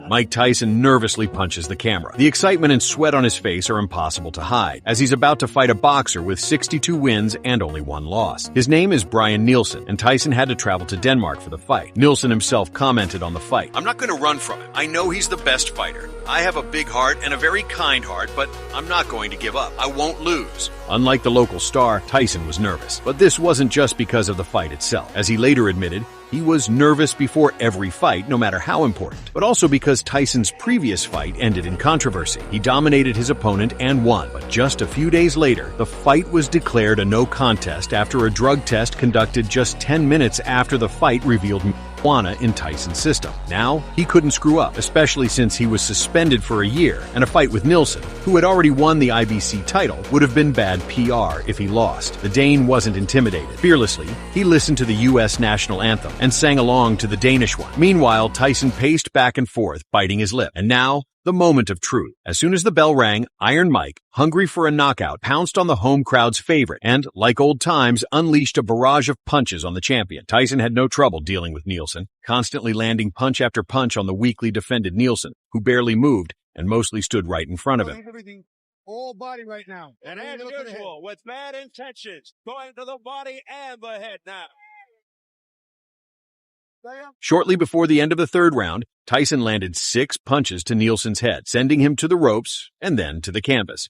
Mike Tyson nervously punches the camera. The excitement and sweat on his face are impossible to hide, as he's about to fight a boxer with 62 wins and only 1 loss. His name is Brian Nielsen, and Tyson had to travel to Denmark for the fight. Nielsen himself commented on the fight. "I'm not going to run from him. I know he's the best fighter. I have a big heart and a very kind heart, but I'm not going to give up. I won't lose." Unlike the local star, Tyson was nervous. But this wasn't just because of the fight itself. As he later admitted, he was nervous before every fight, no matter how important, but also because Tyson's previous fight ended in controversy. He dominated his opponent and won, but just a few days later, the fight was declared a no contest after a drug test conducted just 10 minutes after the fight revealed marijuana in Tyson's system. Now, he couldn't screw up, especially since he was suspended for a year, and a fight with Nielsen, who had already won the IBC title, would have been bad PR if he lost. The Dane wasn't intimidated. Fearlessly, he listened to the U.S. national anthem and sang along to the Danish one. Meanwhile, Tyson paced back and forth, biting his lip. And now, the moment of truth. As soon as the bell rang, Iron Mike, hungry for a knockout, pounced on the home crowd's favorite and, like old times, unleashed a barrage of punches on the champion. Tyson had no trouble dealing with Nielsen, constantly landing punch after punch on the weakly defended Nielsen, who barely moved and mostly stood right in front of him. All body right now. And as usual, with bad intentions, going to the body and the head now. Shortly before the end of the 3rd round, Tyson landed 6 punches to Nielsen's head, sending him to the ropes and then to the canvas.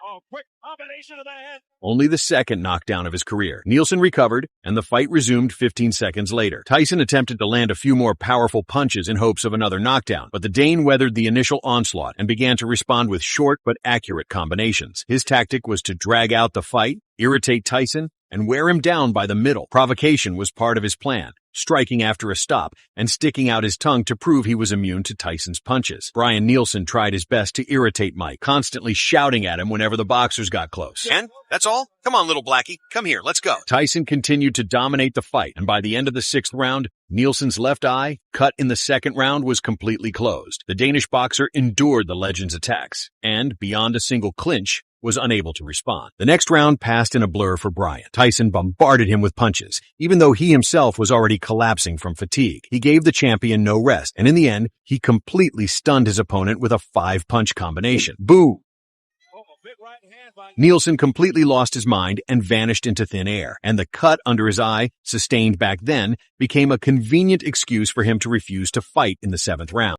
Oh, quick combination of the head. Only the 2nd knockdown of his career. Nielsen recovered, and the fight resumed 15 seconds later. Tyson attempted to land a few more powerful punches in hopes of another knockdown, but the Dane weathered the initial onslaught and began to respond with short but accurate combinations. His tactic was to drag out the fight, irritate Tyson, and wear him down by the middle. Provocation was part of his plan, striking after a stop and sticking out his tongue to prove he was immune to Tyson's punches. Brian Nielsen tried his best to irritate Mike, constantly shouting at him whenever the boxers got close. "And? That's all? Come on, little blackie. Come here. Let's go." Tyson continued to dominate the fight, and by the end of the 6th round, Nielsen's left eye, cut in the 2nd round, was completely closed. The Danish boxer endured the legend's attacks, and, beyond a single clinch, was unable to respond. The next round passed in a blur for Brian. Tyson bombarded him with punches, even though he himself was already collapsing from fatigue. He gave the champion no rest, and in the end, he completely stunned his opponent with a 5-punch combination. Boo! Nielsen completely lost his mind and vanished into thin air, and the cut under his eye, sustained back then, became a convenient excuse for him to refuse to fight in the 7th round.